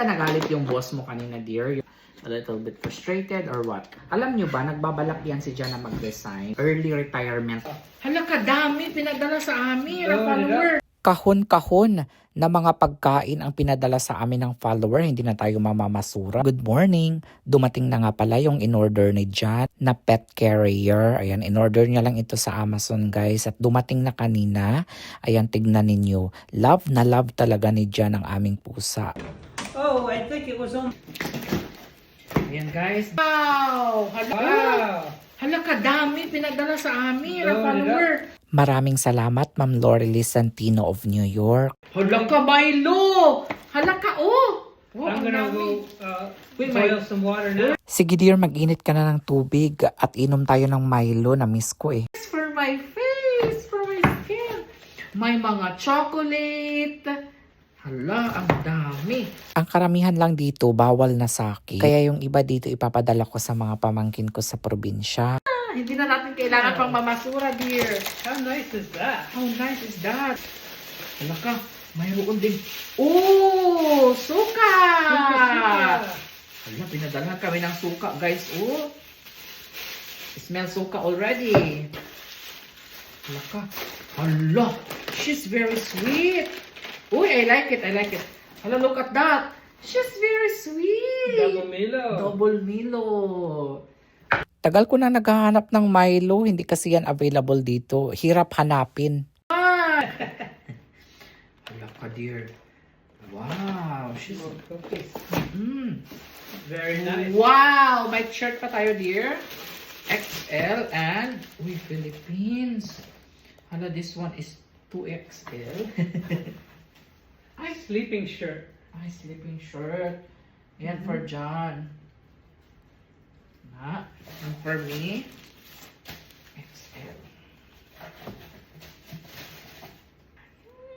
Nagalit yung boss mo kanina, dear? A little bit frustrated or what? Alam nyo ba, nagbabalak yan si Jan na mag-resign. Early retirement. Hala, kadami pinadala sa amin ang follower. Kahon-kahon na mga pagkain ang pinadala sa amin ng follower, hindi na tayo mamamasura. Good morning! Dumating na nga pala yung in-order ni Jan na pet carrier. Ayan, in-order niya lang ito sa Amazon, guys. At dumating na kanina. Ayan, tignan ninyo. Love na love talaga ni Jan ang aming pusa. Oh, I think it was on. Ayan, guys. Wow! Hala, Wow! hala, kadami pinadala sa amin ang follower. Maraming salamat, Ma'am Lorelie Santino of New York. Hala ka, Milo! Hala ka, oh! Oh, I'm ang gonna dami. go boil some water now. Sige dear, mag-init ka na ng tubig at inom tayo ng Milo, na miss ko eh. For my face, for my skin. May mga chocolate. Hala, ang dami. Ang karamihan lang dito, bawal na sake. Kaya yung iba dito ipapadala ko sa mga pamangkin ko sa probinsya. Hindi na natin kailangan pang mamasura, dear. How nice is that? How nice is that? Hala ka, mayroon din. Oh, suka! Hala, pinadala kami ng suka, guys. Oh, smell suka already. Hala ka. Hala, she's very sweet. Uy, I like it, I like it. Hala, look at that. She's very sweet. Double Milo. Double Milo. Tagal ko na naghahanap ng Milo, hindi kasi yan available dito. Hirap hanapin. Ah! Hala ka, dear. Wow, she's... Cookies. Mm. Very nice. Wow! May shirt pa tayo, dear. XL and... Uy, Philippines. Hala, this one is 2XL. Ay, sleeping shirt. Ay, sleeping shirt. Yan for John. Na. And for me, XL.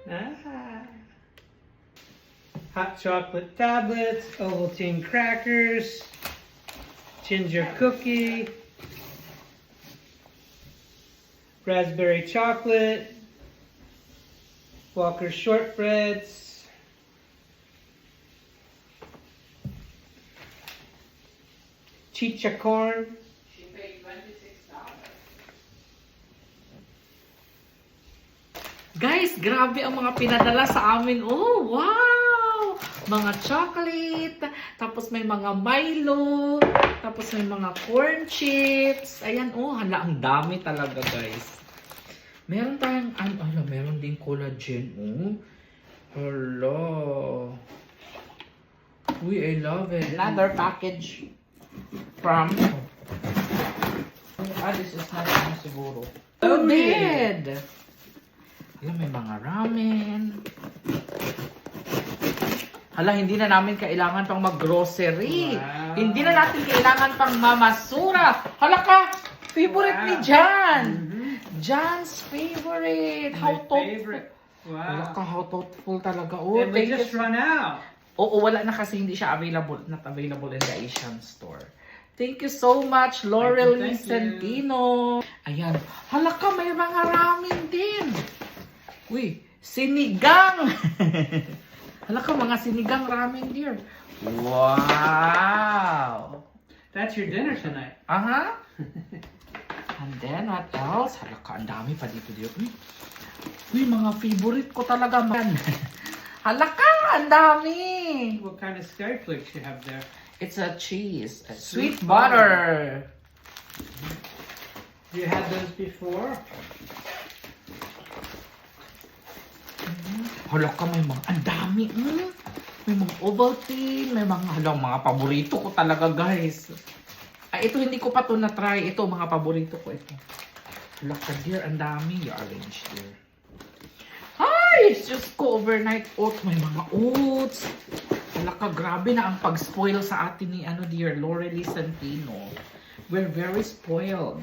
Ah. Hot chocolate tablets, Ovaltine crackers, ginger cookie, raspberry chocolate, Walker's shortbreads, chicha corn. She paid $26. Guys, grabe ang mga pinadala sa amin. Oh, wow! Mga chocolate, tapos may mga Milo, tapos may mga corn chips. Ayan, oh, hala, ang dami talaga, guys. Meron tayong, meron din collagen, oh. Hala. Uy, I love it. Another package from... this is not siguro. Loaded! Alam, may mga ramen. Hala, hindi na namin kailangan pang mag-grocery. Wow. Hindi na natin kailangan pang mamasura. Hala ka! Favorite ni Jan! Jan's favorite! My How thoughtful. favorite. Hala ka, Wow. how thoughtful talaga. Oh, And we thank just you. run out. Oo, wala na kasi hindi siya available, not available in the Asian store. Thank you so much, Lorelie Thank you. Santino. Ayan. Hala ka, may mga ramen din. Uy, sinigang. Hala ka, mga sinigang ramen, dear. Wow. That's your dinner tonight. Aha. And then, what else? Hala ka, ang dami pa dito, dear. Uy, mga favorite ko talaga, man. Hala ka, ang dami. What kind of skyflakes you have there? It's a cheese. A sweet butter. You had those before? Hala ka, may mga, ang dami. May mga Ovaltine, may mga, mga paborito ko talaga, guys. Ay, ito hindi ko pa to na-try. Ito, mga paborito ko ito. Hala ka, dear, ang dami. I-arrange, dear. Ay, it's just ko overnight oats. May mga oats. Hala ka, grabe na ang pag-spoil sa atin ni, dear, Lorelie Santino. We're very spoiled.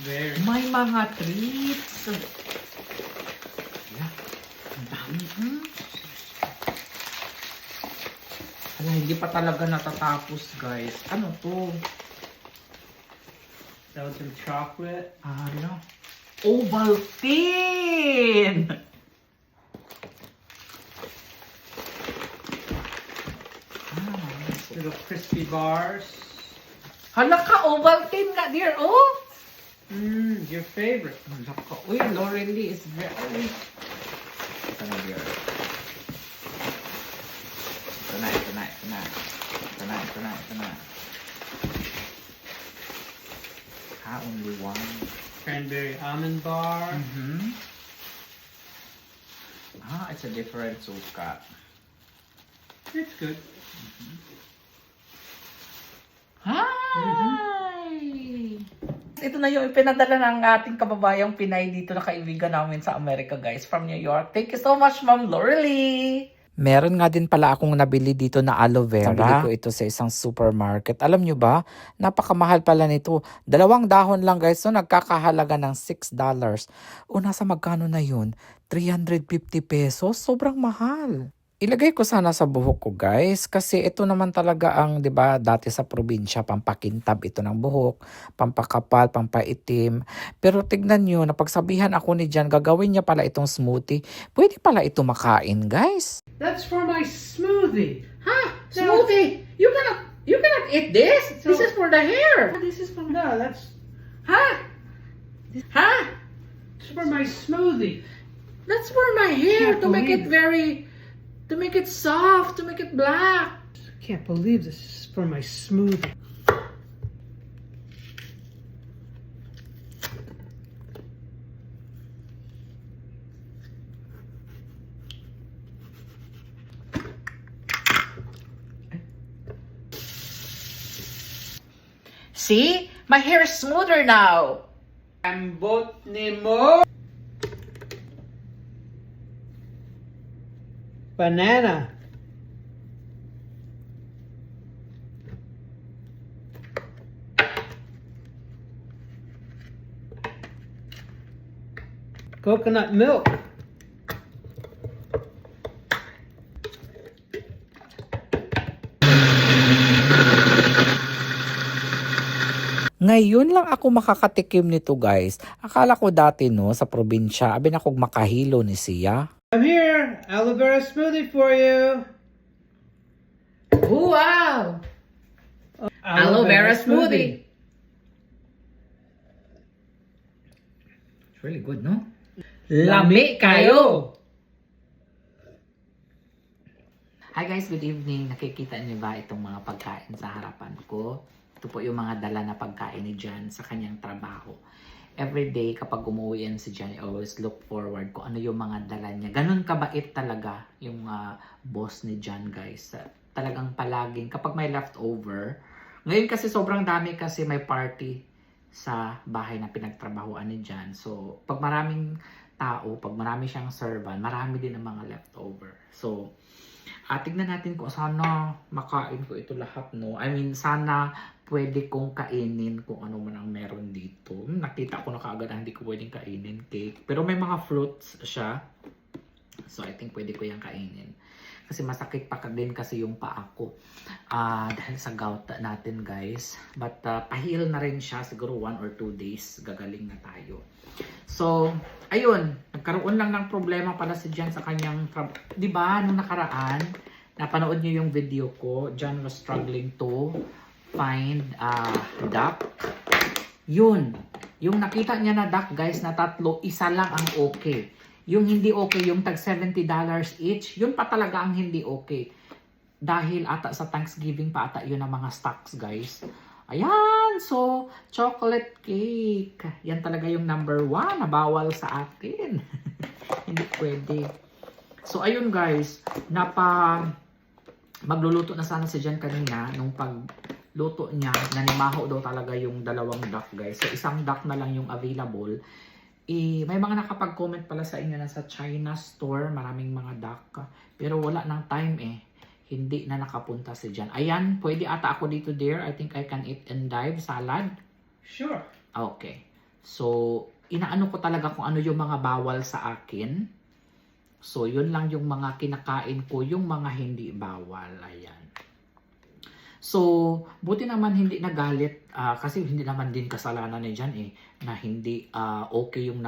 Very. May mga treats. Hala, ang dami. Hala, hindi pa talaga natatapos, guys. Ano to? That was some chocolate. Hala. Ovaltine! Little crispy bars. Hala ka, Ovaltine nga, dear. Oh! Your favorite. Hala ka. Uy, Laureli is very... Ito na, dear. Ito na. Only one. Cranberry almond bar. It's a different suka. It's good. Hi! Ito na yung pinadala ng ating kababayang Pinay dito na kaibigan namin sa Amerika, guys, from New York. Thank you so much, Ma'am Laureli! Meron nga din pala akong nabili dito na aloe vera. Nabili ko ito sa isang supermarket. Alam nyo ba, napakamahal pala nito. 2 dahon lang, guys, so nagkakahalaga ng $6. O nasa magkano na yun? 350 pesos? Sobrang mahal. Ilagay ko sana sa buhok ko, guys, kasi ito naman talaga ang, 'di ba, dati sa probinsya, pampakintab ito ng buhok, pampakapal, pampaitim. Pero tignan niyo, napagsabihan ako ni Jan, gagawin niya pala itong smoothie. Pwede pala ito makain, guys. That's for my smoothie. Smoothie! You cannot eat this? This is for the hair! This is for no. That's It's for my smoothie. That's for my hair, Can't to make it believe to make it soft, to make it black. Can't believe this is for my smoothie. See? My hair is smoother now. Ambot ni mo. Banana. Coconut milk. Ngayon lang ako makakatikim nito, guys. Akala ko dati, no, sa probinsya, abin akong makahilo ni siya. I'm here. Aloe vera smoothie for you. Wow! Aloe vera smoothie. It's really good, no? Lami kayo. Hi guys, good evening. Nakikita niyo ba itong mga pagkain sa harapan ko? Ito po yung mga dala na pagkain ni Jan sa kanyang trabaho. Every day kapag umuwi yan si Jan, I always look forward kung ano yung mga dala niya. Ganun kabait talaga yung boss ni Jan, guys. Talagang palaging kapag may leftover. Ngayon kasi sobrang dami kasi may party sa bahay na pinagtrabahuan ni Jan. So pag maraming tao, pag marami siyang servant, marami din ang mga leftover. So tignan natin kung sana makain ko ito lahat, no? I mean, sana pwede kong kainin kung ano man ang meron dito. Nakita ko na kaagad na hindi ko pwedeng kainin cake. Pero may mga fruits siya. So, I think pwede ko yung kainin. Kasi masakit pa din kasi yung paa ko. Dahil sa gout natin, guys. But, pahil na rin siya. Siguro 1 or 2 days. Gagaling na tayo. So, ayun. Nagkaroon lang ng problema pala si Jan sa kanyang diba, nung nakaraan, napanood niyo yung video ko. Jan was struggling to find duck. Yun. Yung nakita niya na duck, guys, na 3, isa lang ang okay. Yung hindi okay, yung tag $70 each, yun pa talaga ang hindi okay. Dahil ata sa Thanksgiving pa ata yun ang mga stocks, guys. Ayan, so, chocolate cake. Yan talaga yung number 1 na bawal sa atin. Hindi pwede. So, ayun guys, magluluto na sana si Jan kanina nung pagluto niya, nanimaho daw talaga yung 2 duck, guys. So, isang duck na lang yung available. May mga nakapag-comment pala sa inyo na sa China store, maraming mga duck. Pero wala nang time hindi na nakapunta si Jan. Ayan, pwede ata ako dito, dear. I think I can eat and dive salad. Sure. Okay. So, inaano ko talaga kung ano yung mga bawal sa akin. So, yun lang yung mga kinakain ko, yung mga hindi bawal. Ayan. So, buti naman hindi nagalit kasi hindi naman din kasalanan ni Jan na hindi okay yung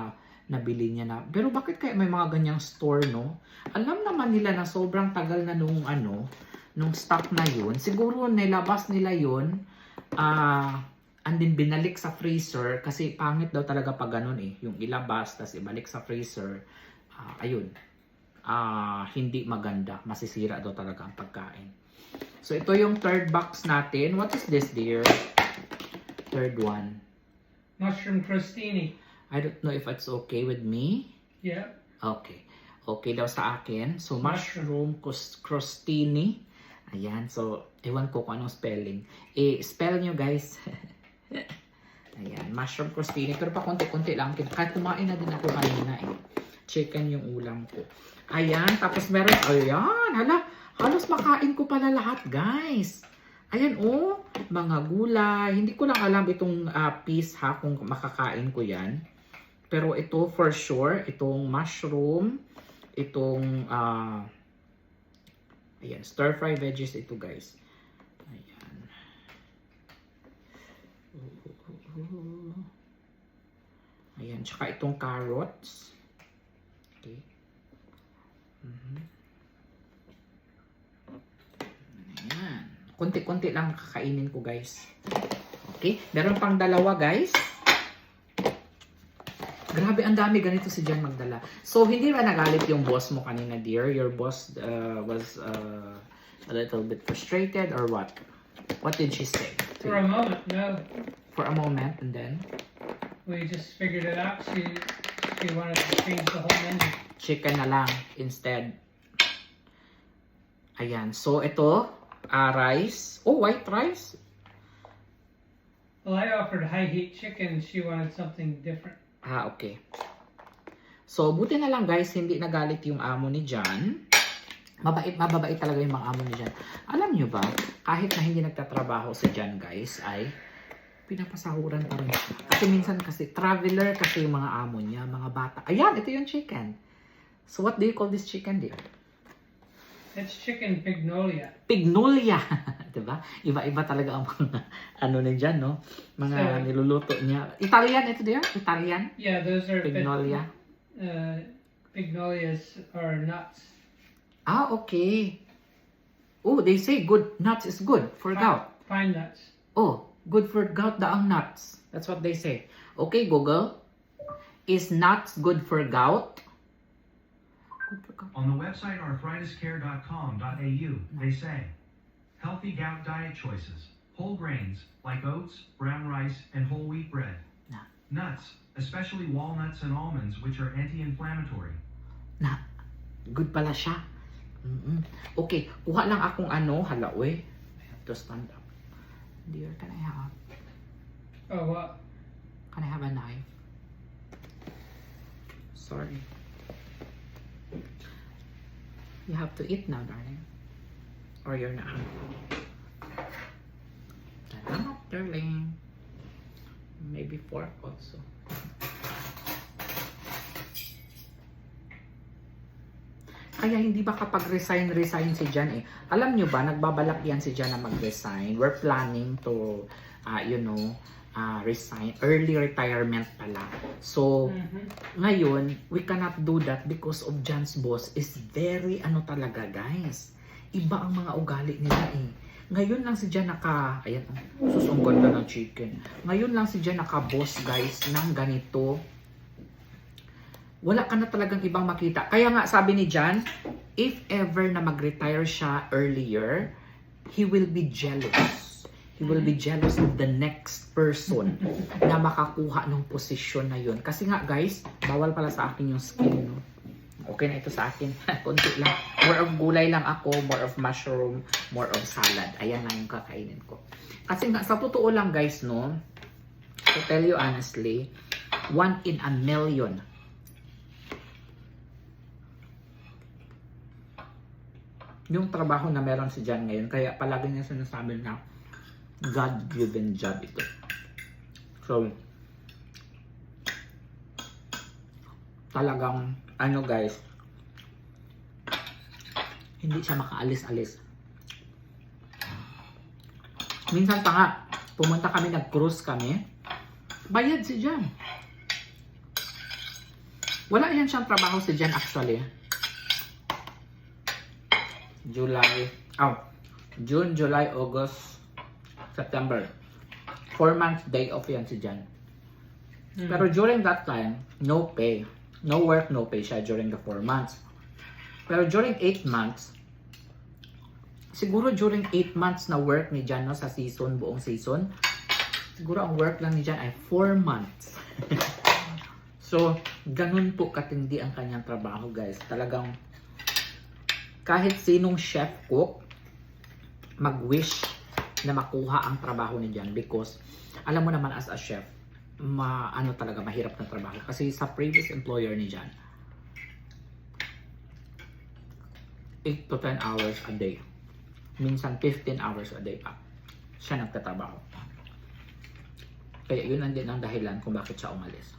nabili niya na. Pero bakit kaya may mga ganyang store, no? Alam naman nila na sobrang tagal na nung nung stock na yun. Siguro nilabas nila yun, and then binalik sa freezer kasi pangit daw talaga pag ganun eh. Yung ilabas, tas ibalik sa freezer. Ayun. Hindi maganda. Masisira daw talaga ang pagkain. So, ito yung third box natin. What is this, dear? Third one. Mushroom crostini. I don't know if it's okay with me. Yeah. Okay. Okay daw sa akin. So, mushroom crostini. Ayan. So, ewan ko kung anong spelling. Spell nyo, guys. Ayan. Mushroom crostini. Pero pa konti-konti lang. Kahit kumain na din ako kanina eh. Chicken yung ulam ko. Ayan. Tapos meron. Ayan. Hala. Halos makain ko pala lahat, guys. Ayan, oh. Mga gulay. Hindi ko lang alam itong piece ha kung makakain ko yan. Pero ito for sure. Itong mushroom. Itong ayan, stir fry veggies ito, guys. Ayan. Ayan, tsaka itong carrots. Okay. Ayan. Konti-konti lang kakainin ko, guys. Okay, meron pang dalawa, guys. Grabe, ang dami ganito si Jan magdala. So, hindi ba nagalit yung boss mo kanina, dear? Your boss was a little bit frustrated or what? What did she say? For a moment, no. For a moment, and then? We just figured it out. She wanted to change the whole menu. Chicken na lang instead. Ayan. So, ito, rice. Oh, white rice. Well, I offered high heat chicken. She wanted something different. Okay. So, buti na lang, guys, hindi nagalit yung amo ni Jan. Mababait talaga yung mga amo ni Jan. Alam nyo ba, kahit na hindi nagtatrabaho si Jan, guys, ay pinapasahuran pa rin siya. Kasi minsan kasi, traveler kasi yung mga amo niya, mga bata. Ayan, ito yung chicken. So, what do you call this chicken, dear? It's chicken pignolia. Pignolia. Diba? Iba-iba talaga ang mga ano na dyan, no? Mga niluluto niya. Italian ito, dear? Italian? Yeah, those are Pignolia. Pignolias are nuts. Okay. Oh, they say good nuts is good for gout. Pine nuts. Oh, good for gout daang nuts. That's what they say. Okay, Google. Is nuts good for gout? Good for gout. On the website arthritiscare.com.au, they say, healthy gout diet choices, whole grains like oats, brown rice, and whole wheat bread. Na. Nuts, especially walnuts and almonds, which are anti-inflammatory. Na. Good pala siya. Okay, kuha lang akong ano, hala, we. I have to stand up. Dear, can I have? Oh, what? Can I have a knife? Sorry. You have to eat now, darling. Or you're not hungry. Salamat, darling. Maybe fork also. Kaya hindi ba kapag resign si Jan eh. Alam nyo ba, nagbabalak yan si Jan na mag-resign. We're planning to, resign. Early retirement pala. So, ngayon, we cannot do that because of Jan's boss is very, talaga, guys. Iba ang mga ugali nila eh. Ngayon lang si Jan ayan, susunggan na ng chicken. Ngayon lang si Jan boss, guys, ng ganito. Wala ka na talagang ibang makita. Kaya nga, sabi ni Jan, if ever na mag-retire siya earlier, he will be jealous. He will be jealous of the next person na makakuha ng posisyon na yun. Kasi nga, guys, bawal pala sa akin yung skin, no? Okay na ito sa akin. Konti lang. More of gulay lang ako, more of mushroom, more of salad. Ayan lang yung kakainin ko. Kasi nga, sa totoo lang, guys, no? To tell you honestly, 1 in a million. Yung trabaho na meron si Jan ngayon, kaya palagi niya sinasabi na God-given job ito. So, talagang, guys, hindi siya makaalis-alis. Minsan pa nga, pumunta kami, nag-cruise kami, bayad si Jan. Wala yan siyang trabaho si Jan actually. June, July, August, September. 4 months day off yan si Jan. Pero during that time, no pay. No work, no pay siya during the 4 months. Pero during 8 months, siguro during 8 months na work ni Jan, no, sa season, buong season, siguro ang work lang ni Jan ay 4 months. So, ganun po katindi ang kanyang trabaho, guys. Talagang kahit sinong chef cook mag-wish na makuha ang trabaho ni Jan because alam mo naman as a chef, talaga mahirap na trabaho kasi sa previous employer ni Jan 8 to 10 hours a day, minsan 15 hours a day pa siya nagtatrabaho. Kaya yun ang din ang dahilan kung bakit siya umalis.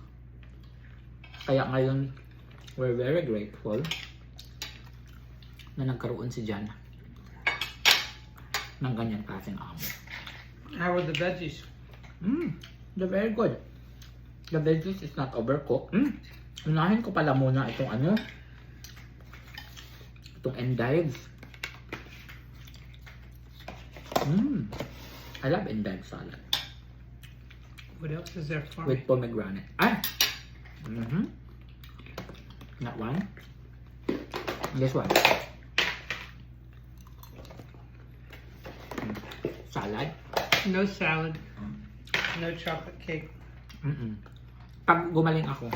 Kaya ngayon we're very grateful na nagkaroon si Jan ng ganyan klaseng amo. How are the veggies? They're very good. The veggies is not overcooked. Unahin ko pala muna itong itong endives. I love endive salad. What else is there for With me? pomegranate. That one. This one. Salad. No salad. No chocolate cake. Pag gumaling ako,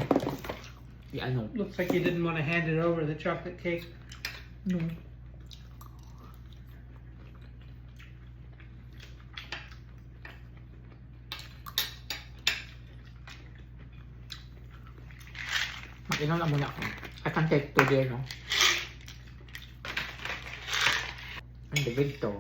Looks like you didn't want to hand it over, the chocolate cake. No. Mag-inom lang muna ako. I can take to there, no? And the big to.